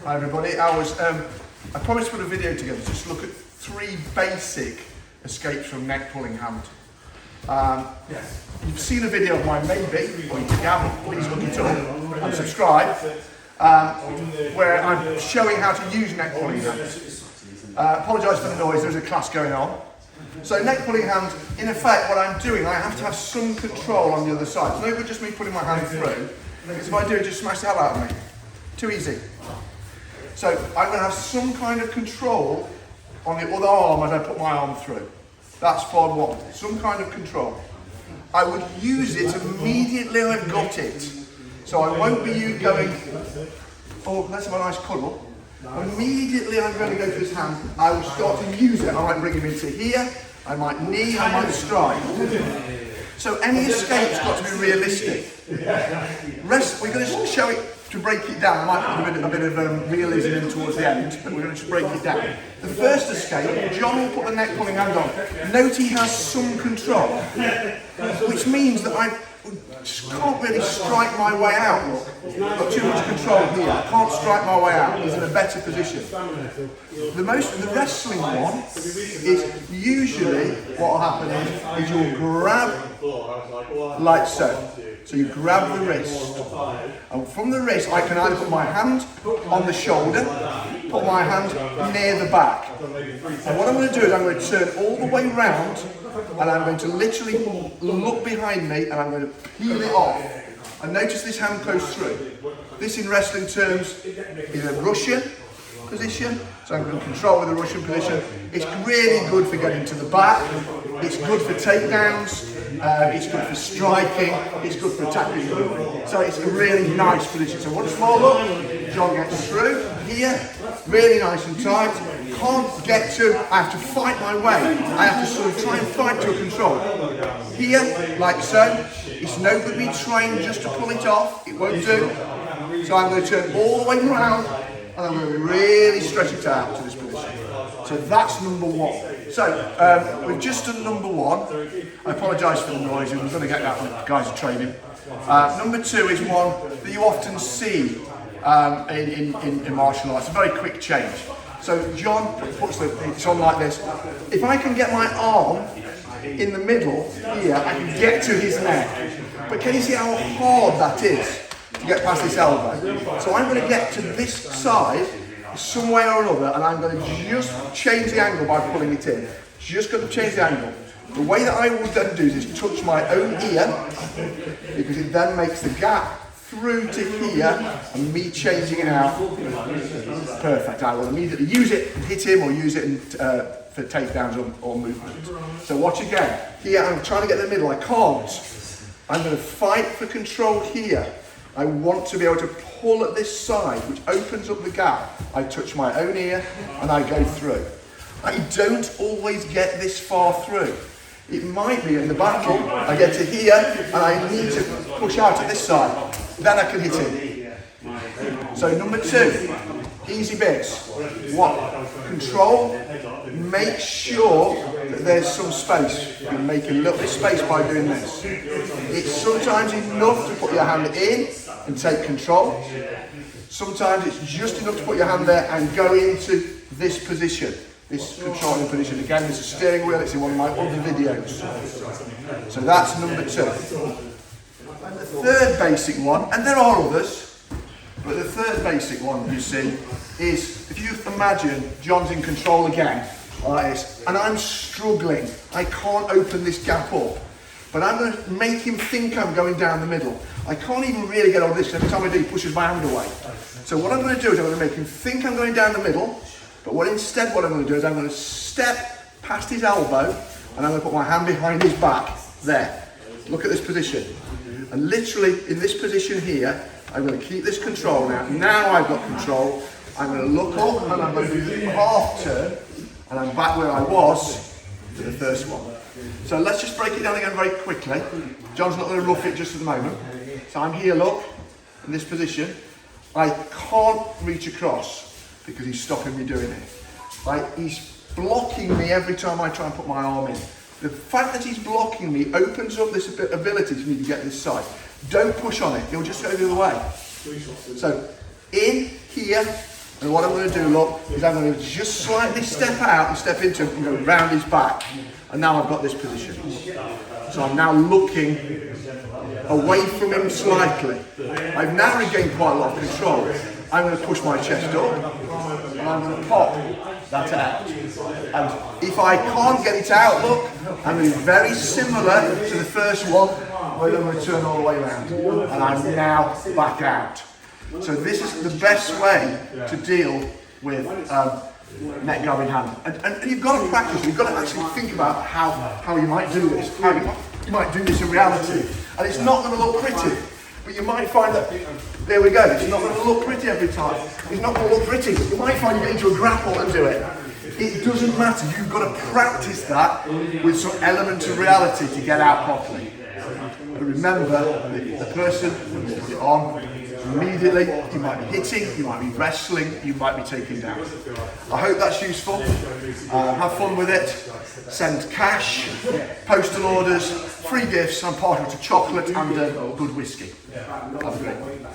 Hi everybody. I promised to put a video together just to look at 3 basic escapes from neck pulling hand. You've seen a video of mine maybe, or if you haven't, please look it up and subscribe, where I'm showing how to use neck pulling hand. Apologise for the noise, there's a class going on. So neck pulling hand, in effect what I'm doing, I have to have some control on the other side. It's no good just me putting my hand through, because if I do it, just smash the hell out of me. Too easy. So I'm going to have some kind of control on the other arm as I put my arm through. That's part 1, some kind of control. I would use it immediately I've got it. So I won't be going, oh, let's have a nice cuddle. Immediately I'm going to go to this hand, I will start to use it. I might bring him into here, I might knee, I might strike. So any escape's got to be realistic. We're going to show it to break it down. I might put a bit of realism in towards the end, but we're going to break it down. The first escape, John will put the neck pulling hand on. Note he has some control, which means that I can't really strike my way out. I've got too much control here. I can't strike my way out. He's in a better position. The wrestling one is usually what will happen is you'll grab like so. So you grab the wrist, and from the wrist I can either put my hand on the shoulder, put my hand near the back. And what I'm going to do is I'm going to turn all the way round, and I'm going to literally look behind me, and I'm going to peel it off. And notice this hand goes through. This in wrestling terms is a Russian position, so I'm going to control with the Russian position. It's really good for getting to the back, it's good for takedowns, it's good for striking, it's good for attacking. So it's a really nice position. So once more look, John gets through here, really nice and tight. Can't get to, I have to fight my way. I have to sort of try and fight to a control. Here, like so, it's no good me trying just to pull it off, it won't do. So I'm going to turn all the way around, and I'm going to really stretch it out to this position. So that's number 1. So we've just done number 1. I apologise for the noise, we're going to get that when the guys are training. Number 2 is one that you often see in martial arts, a very quick change. So John puts it's on like this. If I can get my arm in the middle here, I can get to his neck. But can you see how hard that is to get past this elbow? So I'm going to get to this side some way or another, and I'm going to just change the angle by pulling it in. Just going to change the angle. The way that I will then do is touch my own ear, because it then makes the gap through to here, and me changing it out. Perfect. I will immediately use it and hit him, or use it for takedowns or movement. So watch again. Here I'm trying to get in the middle. I can't. I'm going to fight for control here. I want to be able to pull at this side, which opens up the gap. I touch my own ear and I go through. I don't always get this far through. It might be in the battle, I get to here and I need to push out at this side. Then I can hit him. So number 2, easy bits. 1, control. Make sure that there's some space. You can make a little bit of space by doing this. It's sometimes enough to put your hand in and take control. Sometimes it's just enough to put your hand there and go into this position, this controlling position. Again, there's a steering wheel, it's in one of my other videos. So that's number 2. And the third basic one, and there are others, but the third basic one you see is, if you imagine John's in control again, like this, and I'm struggling, I can't open this gap up, but I'm going to make him think I'm going down the middle. I can't even really get on this, every time I do he pushes my hand away. So what I'm going to do is I'm going to make him think I'm going down the middle, but what I'm going to do is I'm going to step past his elbow, and I'm going to put my hand behind his back, there. Look at this position. And literally in this position here, I'm going to keep this control now. Now I've got control. I'm going to look up and I'm going to do the half turn, and I'm back where I was for the first one. So let's just break it down again very quickly. John's not going to rough it just at the moment. So I'm here, look, in this position. I can't reach across because he's stopping me doing it. He's blocking me every time I try and put my arm in. The fact that he's blocking me opens up this ability for me to get this side. Don't push on it, he'll just go the other way. So in here, And what I'm going to do, look, is I'm going to just slightly step out and step into him and go round his back. And now I've got this position. So I'm now looking away from him slightly. I've now regained quite a lot of control. I'm going to push my chest up and I'm going to pop that out. And if I can't get it out, look, I'm going to be very similar to the first one, where I'm going to turn all the way around. And I'm now back out. So this is the best way to deal with neck guard in hand. And you've got to practice, you've got to actually think about how you might do this, how you might do this in reality. And it's not going to look pretty, but you might find that, there we go, it's not going to look pretty every time. It's not going to look pretty, but you might find you get into a grapple and do it. It doesn't matter, you've got to practice that with some element of reality to get out properly. But remember, the person who puts it on, immediately, you might be hitting, you might be wrestling, you might be taking down. I hope that's useful. Have fun with it. Send cash, postal orders, free gifts. I'm partial to chocolate and good whiskey. Have a great one.